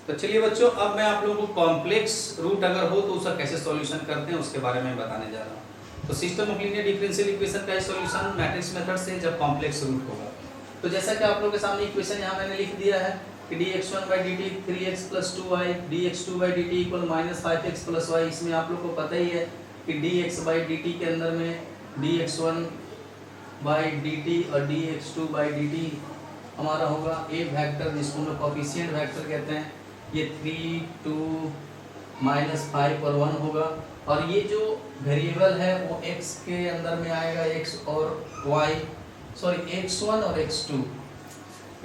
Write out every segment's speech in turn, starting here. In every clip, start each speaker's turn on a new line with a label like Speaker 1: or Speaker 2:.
Speaker 1: तो चलिए बच्चों, अब मैं आप लोगों को कॉम्प्लेक्स रूट अगर हो तो उसका कैसे सॉल्यूशन करते हैं उसके बारे में बताने जा रहा हूँ। तो system of linear differential equation का सॉल्यूशन मैट्रिक्स मेथड से जब कॉम्प्लेक्स रूट होगा। तो जैसा कि आप लोगों के सामने इक्वेशन यहाँ मैंने लिख दिया है कि dx1/dt 3x + 2y dx2/dt = -5x + y। इसमें आप लोग को पता ही है कि dx/dt के अंदर में dx1/dt और dx2/dt हमारा होगा a वेक्टर, जिसको हम लोग कोफिशिएंट वेक्टर कहते हैं। ये 3, 2, -5 और 1 होगा। और ये जो वेरिएबल है वो x के अंदर में आएगा, x और y, सॉरी x1 और x2।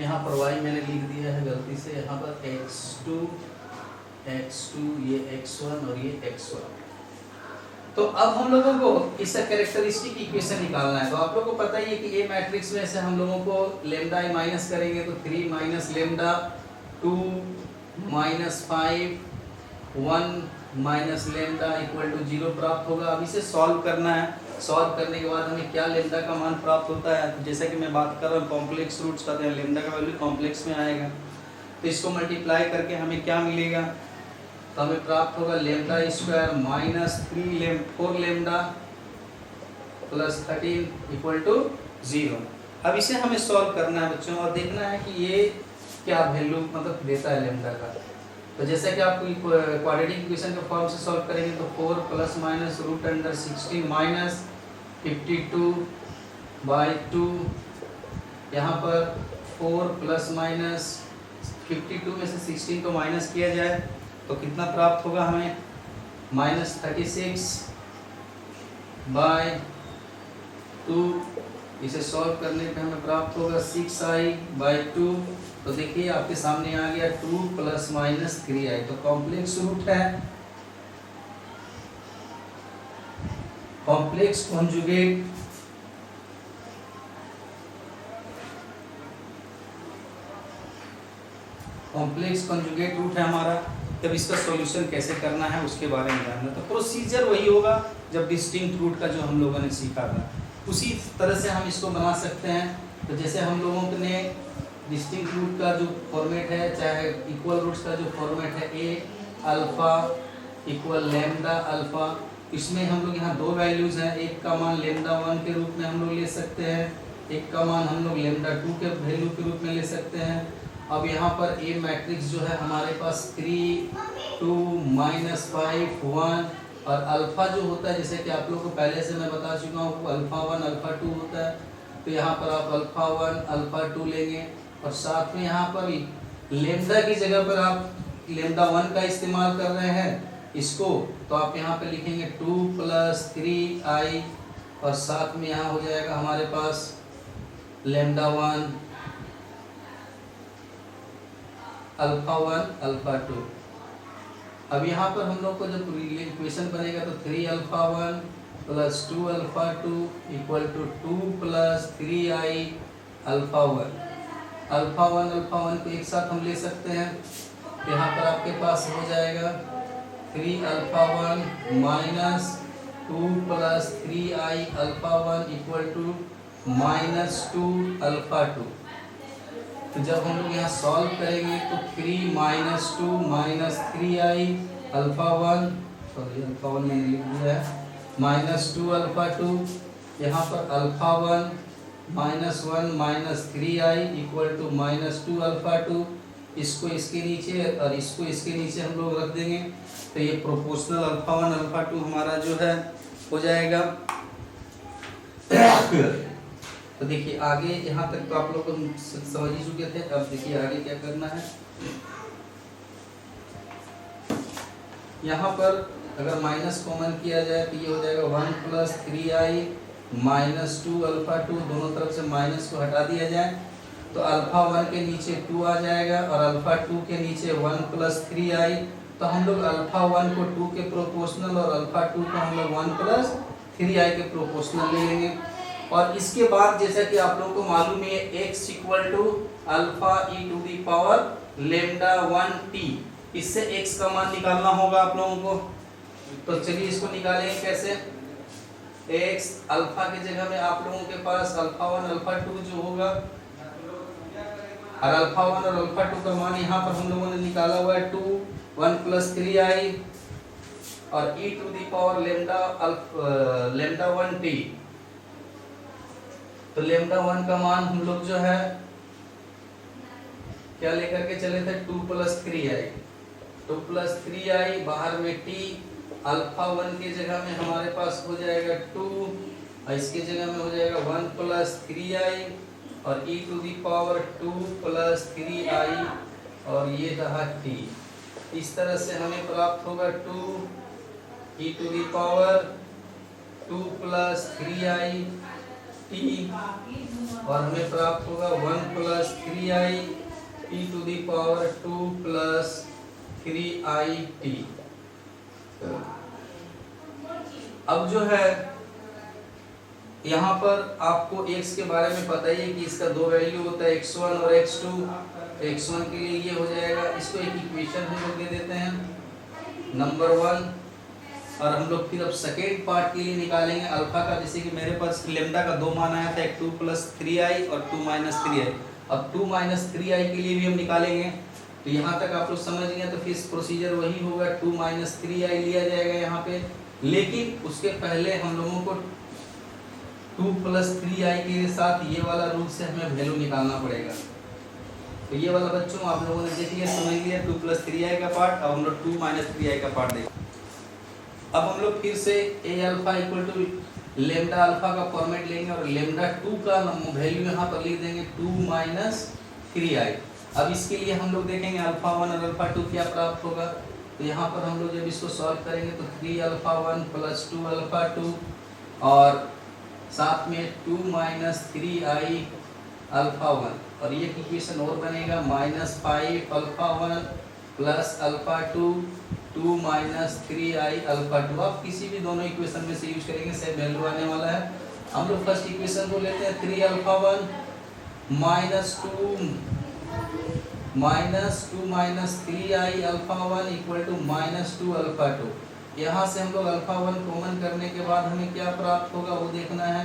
Speaker 1: यहाँ पर y मैंने लिख दिया है गलती से, यहाँ पर x2, ये x1 और ये x1। तो अब हम लोगों को इसका कैरेक्टरिस्टिक इक्वेशन निकालना है। तो आप लोगों को पता ही है कि ए मैट्रिक्स में से हम लोगों को लेम्डा i माइनस करेंगे तो 3 minus lambda 2 minus 5 1 minus lambda = 0 प्राप्त होगा। अब इसे सॉल्व करना है। सॉल्व करने के बाद हमें क्या लेम्डा का मान प्राप्त होता है, तो जैसा कि मैं बात कर रहा हूँ कॉम्प्लेक्स रूट्स का, तो लेम्डा का वैल्यू कॉम्प्लेक्स में आएगा। तो इसको मल्टीप्लाई करके हमें क्या मिलेगा, तो हमें प्राप्त होगा लेम्डा स्क्वायर -4 लेम्डा + 13 = 0। अब इसे हमें सॉल्व करना है बच्चों और देखना है कि ये क्या वैल्यू मतलब देता है लेम्डा का। तो जैसा कि आप क्वाड्रेटिक इक्वेशन के फॉर्म से सॉल्व करेंगे तो 4 ± √16 -52/2। यहाँ पर 4 ± 52 में से 16 को माइनस किया जाए तो कितना प्राप्त होगा हमें, -36/2। इसे सॉल्व करने पे हमें प्राप्त होगा 6i/2। तो देखिए आपके सामने आ गया 2 ± 3i। तो कॉम्प्लेक्स रूट है, कॉम्प्लेक्स कॉन्जुगेट रूट है हमारा। तब इसका सॉल्यूशन कैसे करना है उसके बारे में जानना। तो प्रोसीजर वही होगा जब डिस्टिंक्ट रूट का जो हम लोगों ने सीखा था, उसी तरह से हम इसको बना सकते हैं। तो जैसे हम लोगों ने डिस्टिंक्ट रूट का जो फॉर्मेट है, चाहे इक्वल रूट्स का जो फॉर्मेट है, a अल्फा = लेम्डा अल्फा, इसमें हम लोग यहाँ 2 वैल्यूज हैं। एक का मान लेम्डा 1 के रूप में हम लोग ले सकते हैं, एक का मान हम लोग लेम्डा 2 के वैल्यू के रूप में ले सकते हैं। अब यहाँ पर ए मैट्रिक्स जो है हमारे पास 3, 2, -5 1 और अल्फा जो होता है, जैसे कि आप लोगों को पहले से मैं बता चुका हूँ, अल्फा 1 अल्फा 2 होता है। तो यहाँ पर आप अल्फा 1 अल्फा 2 लेंगे और साथ में यहाँ पर लेम्डा की जगह पर आप लेम्डा 1 का इस्तेमाल कर रहे हैं इसको, तो आप यहाँ पे लिखेंगे 2 + 3i और साथ में यहाँ हो जाएगा हमारे पास लेम्डा 1 अल्फा 1 अल्फा 2। अब यहाँ पर हम लोग को जब इक्वेशन बनेगा तो 3 alpha 1 + 2 alpha 2 = 2 + 3i alpha 1। Alpha 1 को एक साथ हम ले सकते हैं। तो यहाँ पर आपके पास हो जाएगा 3 अल्फा 1 - 2 + 3i अल्फा 1 = -2 अल्फा 2। तो जब हम लोग यहाँ सॉल्व करेंगे तो 3 - 2 - 3i अल्फा 1, सॉरी अल्फा 1 मैंने लिख दिया है, -2 अल्फा 2। यहाँ पर अल्फा 1 -1 - 3i = -2 अल्फा 2। इसको इसके नीचे और इसको इसके नीचे हम लोग रख देंगे तो ये प्रोपोर्शनल अल्फा 1 अल्फा 2 हमारा जो है हो जाएगा। तो देखिए आगे यहाँ तक तो आप लोग समझ ही चुके थे। अब देखिए आगे क्या करना है। यहाँ पर अगर माइनस कॉमन किया जाए तो ये हो जाएगा 1 + 3i -2 अल्फा 2। दोनों तरफ से माइनस को हटा दिया जाए तो अल्फा 1 के नीचे 2 आ जाएगा और अल्फा 2 के नीचे 1 + 3i। तो हम लोग अल्फा 1 को 2 के प्रोपोर्शनल और अल्फा 2 को हम लोग 1 + 3i के प्रोपोर्शनल ले लेंगे। और इसके बाद जैसा कि आप लोगों को मालूम है x = अल्फा e⁻λ1t, इससे x का मान निकालना होगा आप लोगों को। तो चलिए इसको निकालेंगे कैसे। x अल्फा की जगह में आप लोगों के पास अल्फा 1 अल्फा 2 जो होगा और अल्फा 1 और अल्फा 2 का मान यहाँ पर हम लोगों ने निकाला हुआ है 2 1 + 3i और e to the power lambda 1 t। तो लेमडा 1 का मान हम लोग जो है क्या लेकर के चले थे 2 + 3i 2 + 3i बाहर में t अल्फा 1 की जगह में हमारे पास हो जाएगा 2 और इसके जगह में हो जाएगा 1 + 3i और e to the power 2 + 3i और ये रहा t। इस तरह से हमें प्राप्त होगा 2 e to the power 2 + 3i t और हमें प्राप्त होगा 1 + 3i e to the power 2 + 3i t। अब जो है यहाँ पर आपको x के बारे में पता ही है कि इसका दो वैल्यू होता है x1 और x2। तो x1 के लिए ये हो जाएगा, इसको एक इक्वेशन हम लोग दे देते हैं नंबर 1 और हम लोग फिर अब सेकेंड पार्ट के लिए निकालेंगे अल्फा का। जैसे कि मेरे पास लेमडा का 2 मान आया था, एक 2 + 3i और 2 - 3i। अब 2 - 3i के लिए भी हम निकालेंगे। तो यहाँ तक आप लोग समझ गए, तो फिर प्रोसीजर वही होगा 2 - 3i लिया जाएगा यहाँ पे, लेकिन उसके पहले हम लोगों को 2 + 3i के साथ ये वाला रूल से हमें वैल्यू निकालना पड़ेगा। तो ये वाला बच्चों आप लोगों ने देख लिया, समझ लिया 2 + 3i का पार्ट। अब हम लोग 2 - 3i का पार्ट देखें। अब हम लोग फिर से a अल्फा = लेमडा अल्फा का फॉर्मेट लेंगे और लेमडा 2 का वैल्यू यहाँ पर लिख देंगे 2 - 3i। अब इसके लिए हम लोग देखेंगे अल्फा 1 और अल्फा 2 क्या प्राप्त होगा। तो यहाँ पर हम लोग जब इसको सॉल्व करेंगे तो 3 अल्फा 1 + 2 अल्फा 2 और साथ में 2 - 3i अल्फा 1 और ये इक्वेशन और बनेगा -5 अल्फा 1 + अल्फा 2 2 - 3i अल्फा 2। आप किसी भी दोनों इक्वेशन में से यूज करेंगे, सेम वैल्यू आने वाला है। हम लोग फर्स्ट इक्वेशन को लेते हैं 3 अल्फा 1 -2 - 3i अल्फा 1 = -2 अल्फा 2। यहाँ से हम लोग अल्फा 1 कॉमन करने के बाद हमें क्या प्राप्त होगा वो देखना है।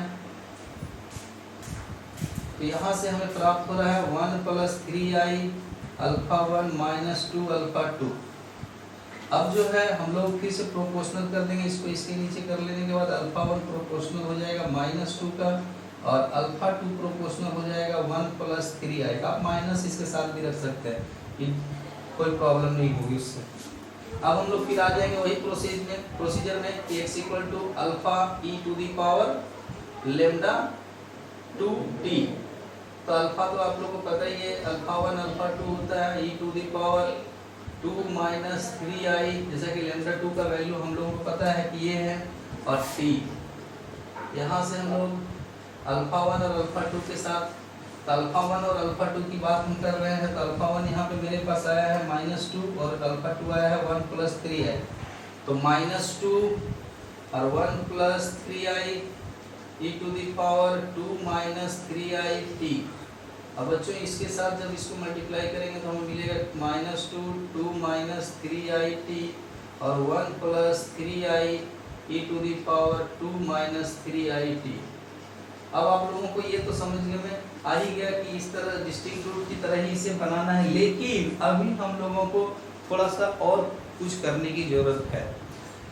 Speaker 1: तो यहाँ से हमें प्राप्त हो रहा है 1 + 3i अल्फा 1 -2 अल्फा 2। अब जो है हम लोग फिर से प्रोपोर्शनल कर देंगे इसको, इसके नीचे कर लेने के बाद अल्फा 1 प्रोपोर्शनल हो जाएगा -2 का और अल्फा 2 प्रोपोर्शनल हो जाएगा 1 + 3i। आप माइनस इसके साथ भी रख सकते हैं, कोई प्रॉब्लम नहीं होगी उससे। अब हम लोग फिर आ जाएंगे वही प्रोसीजर में x = alpha e to the power lambda 2t। तो अल्फा तो आप लोगों को पता ही है, अल्फा 1 अल्फा 2 होता है e to the power 2 - 3i। जैसा कि लेमडा 2 का वैल्यू हम लोगों को पता है कि ये है और t। यहाँ से हम लोग अल्फा 1 और अल्फा 2 के साथ, तो अल्फा 1 और अल्फा 2 की बात हम कर रहे हैं। तो अल्फा 1 यहाँ पे मेरे पास आया है -2 और अल्फा 2 आया है 1 + 3i। तो -2 और 1 + 3i e to the power 2 - 3i t। अब बच्चों इसके साथ जब इसको मल्टीप्लाई करेंगे तो हमें मिलेगा -2 2 - 3i t और 1 + 3i e to the power 2 - 3i t। अब आप लोगों को ये तो समझने में आ ही गया कि इस तरह डिस्टिंक्ट रूट की तरह ही इसे बनाना है, लेकिन अभी हम लोगों को थोड़ा सा और कुछ करने की ज़रूरत है।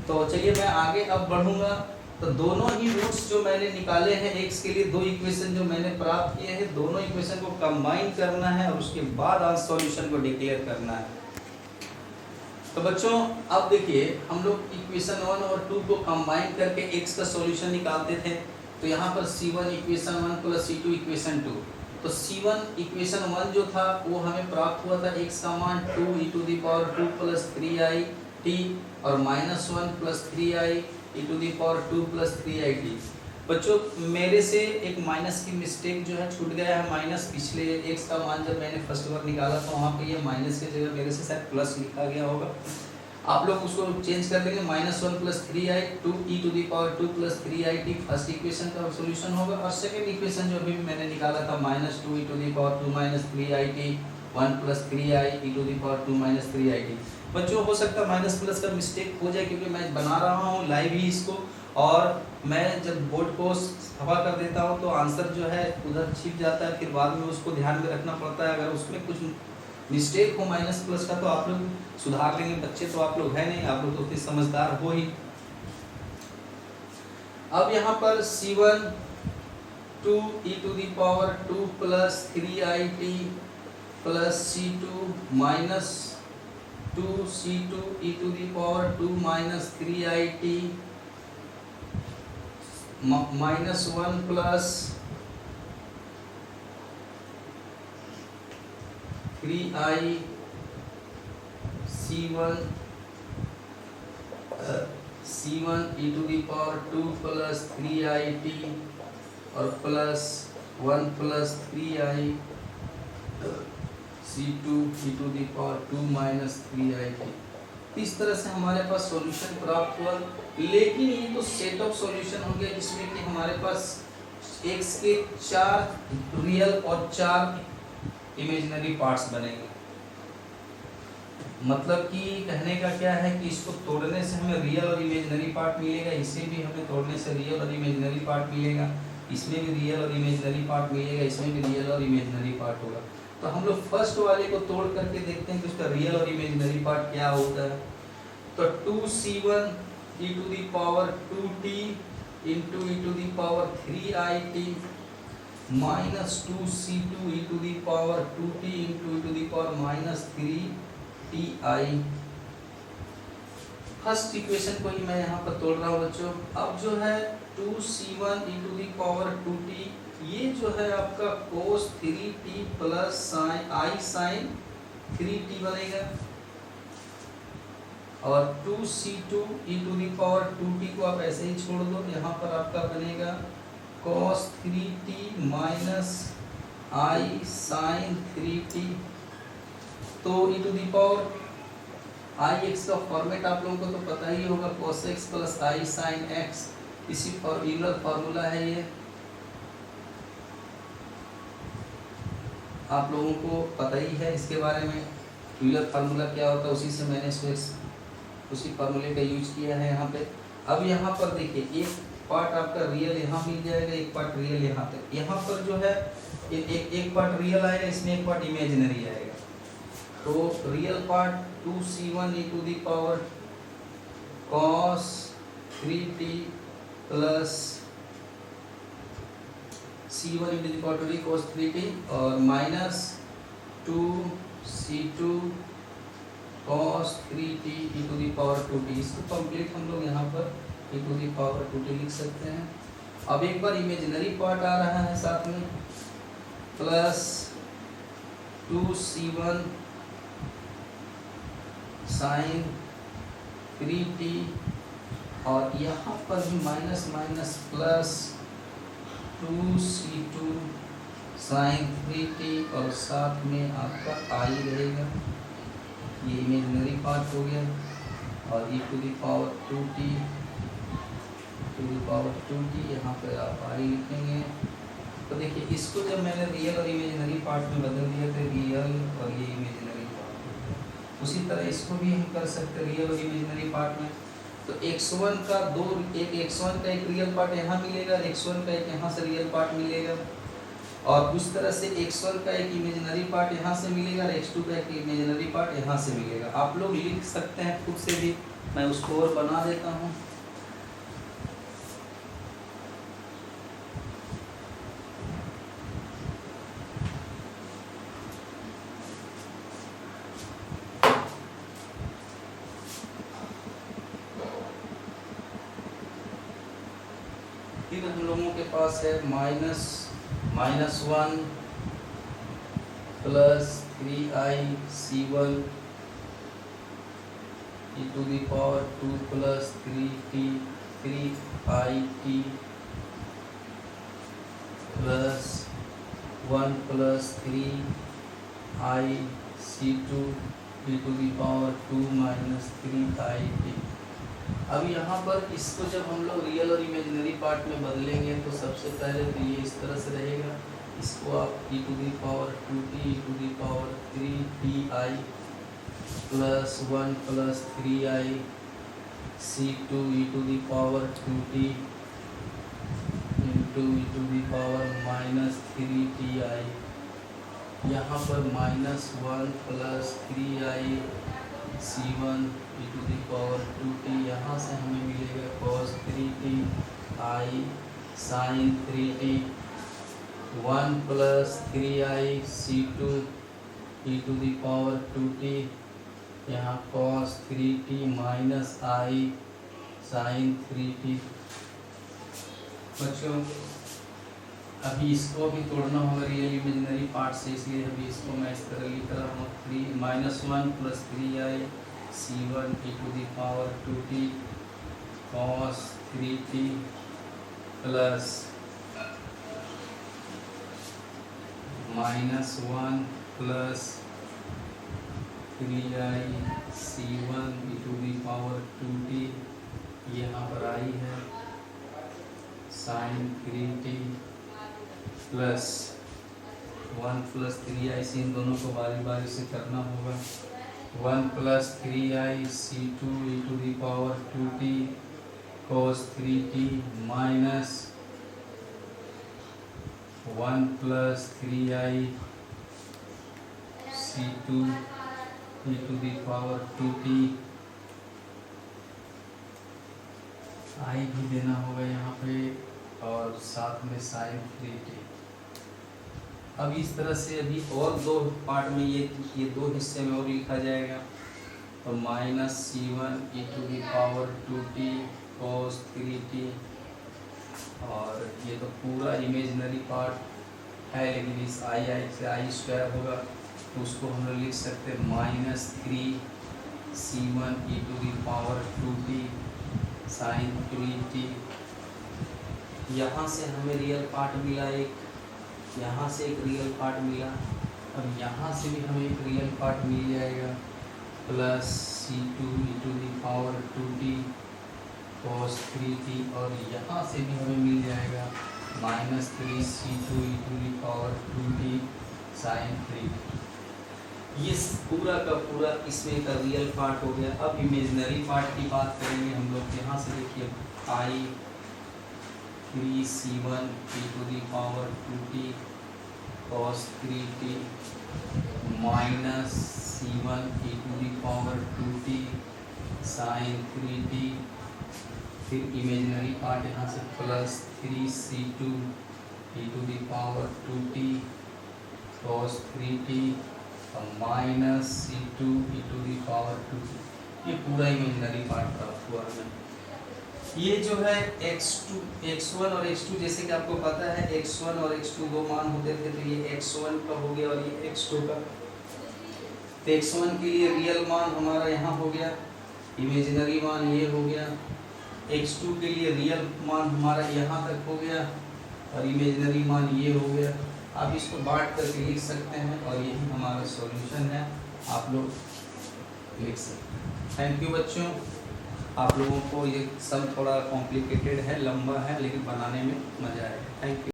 Speaker 1: तो चलिए मैं आगे अब बढ़ूंगा। तो दोनों ही रूट्स जो मैंने निकाले हैं x के लिए, दो इक्वेशन जो मैंने प्राप्त किए हैं, दोनों इक्वेशन को कंबाइन करना है और उसके बाद आंसर सॉल्यूशन को डिक्लेयर करना है। तो बच्चों अब देखिए, हम लोग इक्वेशन 1 और 2 को कंबाइन करके x का सॉल्यूशन निकालते थे। तो यहाँ पर C1 इक्वेशन 1 + C2 इक्वेशन 2। तो C1 इक्वेशन 1 जो था वो हमें प्राप्त हुआ था x का मान 2 e to the power 2 + 3i t और -1 + 3i e to the power 2 + 3i t। बच्चों मेरे से एक माइनस की मिस्टेक जो है छूट गया है, माइनस पिछले x का मान जब मैंने फर्स्ट बार निकाला था वहाँ पे ये माइनस की जगह मेरे से शायद प्लस लिखा गया होगा। आप लोग उसको चेंज कर देंगे, -1 + 3i 2 e to the power 2 + 3i t first equation का सॉल्यूशन होगा। और सेकंड इक्वेशन जो अभी मैंने निकाला था -2 e to the power 2 - 3i t 1 plus 3i e to the power 2 minus 3it। बच्चों हो सकता है माइनस प्लस का मिस्टेक हो जाए क्योंकि मैं बना रहा हूँ लाइव ही इसको, और मैं जब बोर्ड को हवा कर देता हूँ तो आंसर जो है उधर छिप जाता है, फिर बाद में उसको ध्यान में रखना पड़ता है। अगर उसमें कुछ मिस्टेक हो माइनस प्लस का तो आप लोग सुधार लेंगे, बच्चे तो आप लोग है नहीं, आप लोग तो उतने समझदार हो ही। अब यहाँ पर C1 2 e to the power 2 plus 3it plus C2 minus 2 C2 e to the power 2 minus 3it minus 1 plus 3i C1 e to the power 2 plus 3it और plus 1 plus 3i C2 e to the power 2 minus 3it। इस तरह से हमारे पास solution प्राप्त हुआ। लेकिन ये तो सेट ऑफ सॉल्यूशन हो गया जिसमें कि हमारे पास x के 4 रियल और 4 इमेजिनरी पार्ट्स बनेंगे। मतलब कि कहने का क्या है कि इसको तोड़ने से हमें रियल और इमेजिनरी पार्ट मिलेगा, इसे भी हमें तोड़ने से रियल और इमेजिनरी पार्ट मिलेगा, इसमें भी रियल और इमेजिनरी पार्ट मिलेगा, इसमें भी रियल और इमेजिनरी पार्ट होगा। तो हम लोग फर्स्ट वाले को तोड़ करके देखते हैं कि उसका रियल और इमेजिनरी पार्ट क्या होता है। तो 2C1 e to the power 2t into e to the power 3it minus 2C2 e to the power 2t into e to the power minus 3ti। First equation को ही मैं यहाँ पर तोड़ रहा हूँ बच्चों। अब जो है 2C1 e to the power 2t, ये जो है आपका cos 3t plus i sin 3t बनेगा, और 2C2 e to the power 2t को आप ऐसे ही छोड़ दो, यहाँ पर आपका बनेगा cos 3t minus i sin 3t। तो e to the power ix का फॉर्मेट आप लोगों को तो पता ही होगा, cos x plus i sin x, इसी फार्मूला है ये, आप लोगों को पता ही है इसके बारे में। यूलर फार्मूला क्या होता है, उसी से मैंने उसी फार्मूले का यूज किया है यहाँ पे। अब यहाँ पर देखिए एक पार्ट आपका रियल यहाँ मिल जाएगा, एक पार्ट रियल यहाँ पे, यहाँ पर जो है एक पार्ट रियल आएगा, इसमें एक पार्ट इमेजिनरी आएगा। तो real part 2C1 e to the power cos 3t plus C1 e to the power 2t cos 3t और minus 2C2 cos 3t e to the power 2t। इसको complete हम लोग यहाँ पर e to the power 2t लिख सकते हैं। अब एक बार इमेजिनरी पार्ट आ रहा है साथ में, प्लस 2C1 sin 3t और यहाँ पर भी minus minus plus 2C2 sin 3t और साथ में आपका i रहेगा, ये इमेजिनरी पार्ट हो गया, और e to the power 2t यहाँ पर आप i लिखेंगे। तो देखिए इसको जब मैंने रियल और इमेजिनरी पार्ट में बदल दिया तो रियल और ये इमेजिनरी पार्ट, उसी तरह इसको भी हम कर सकते हैं रियल और इमेजिनरी पार्ट में। तो x1 का x1 का एक रियल पार्ट यहाँ मिलेगा, x1 का एक यहाँ से रियल पार्ट मिलेगा, और उस तरह से x1 का एक इमेजिनरी पार्ट यहाँ से मिलेगा और x2 का एक इमेजिनरी पार्ट यहाँ से मिलेगा। आप लोग लिख सकते हैं खुद से भी, मैं उसको और बना देता हूँ। फिर हम लोगों के पास है minus 1 plus 3i C1 e to the power 2 plus 3it plus 1 plus 3i C2 e to the power 2 minus 3it। अब यहाँ पर इसको जब हम लोग रियल और इमेजिनरी पार्ट में बदलेंगे तो सबसे पहले तो ये इस तरह से रहेगा, इसको आप e to the power 2t e to the power 3ti plus 1 plus 3i c2 e to the power 2t into e to the power minus 3ti, यहाँ पर minus 1 plus 3i c1 e to the power 2t, यहाँ से हमें मिलेगा cos 3t i sin 3t 1 plus 3i c2 e to the power 2t, यहाँ cos 3t minus i sin 3t। बच्चों अभी इसको भी तोड़ना होगा रियल इमेजिनरी पार्ट से, इसलिए अभी इसको मैं इस तरह लिख रहा हूँ 3 minus 1 plus 3i c1 e to the power 2t cos 3t plus minus 1 plus 3i c1 e to the power 2t, यहाँ पर आई है sin 3t plus 1 plus 3i, इन दोनों को बारी बारी से करना होगा। 1 plus 3i c2 e to the power 2t cos 3t minus 1 plus 3i c2 e to the power 2t, i भी देना होगा यहाँ पे और साथ में sin 3t। अब इस तरह से अभी और दो पार्ट में ये दो हिस्से में और लिखा जाएगा, तो minus c1 e to the power 2t cos 3t, और ये तो पूरा इमेजिनरी पार्ट है, लेकिन इस i से i स्क्वायर होगा तो उसको हम लोग लिख सकते हैं minus 3 c1 e to the power 2t sin 3t। यहाँ से हमें रियल पार्ट मिला एक, यहाँ से एक रियल पार्ट मिला, अब यहाँ से भी हमें एक रियल पार्ट मिल जाएगा plus c2 e to the power 2t cos 3t, और यहाँ से भी हमें मिल जाएगा minus 3 c2 e to the power 2t sin 3t। ये पूरा का पूरा इसमें का रियल पार्ट हो गया। अब इमेजिनरी पार्ट की बात करेंगे हम लोग। यहाँ से देखिए i 3 c1 e to the power 2t cos 3t minus c1 e to the power 2t sin 3t, फिर इमेजिनरी पार्ट यहाँ से plus 3 c2 e to the power 2t cos 3t minus c2 e to the power 2t। ये पूरा imaginary part प्राप्त हुआ हमें। ये जो है x1 और x2, जैसे कि आपको पता है x1 और x2 दो मान होते थे, तो ये x1 का हो गया और ये x2 का। तो x1 के लिए रियल मान हमारा यहाँ हो गया, इमेजिनरी मान ये हो गया। x2 के लिए रियल मान हमारा यहाँ तक हो गया और इमेजिनरी मान ये हो गया। आप इसको बांट करके लिख सकते हैं और यही हमारा सॉल्यूशन है, आप लोग लिख सकते हैं। थैंक यू बच्चों। आप लोगों को ये सम थोड़ा कॉम्प्लिकेटेड है, लंबा है, लेकिन बनाने में मज़ा आएगा। Thank you.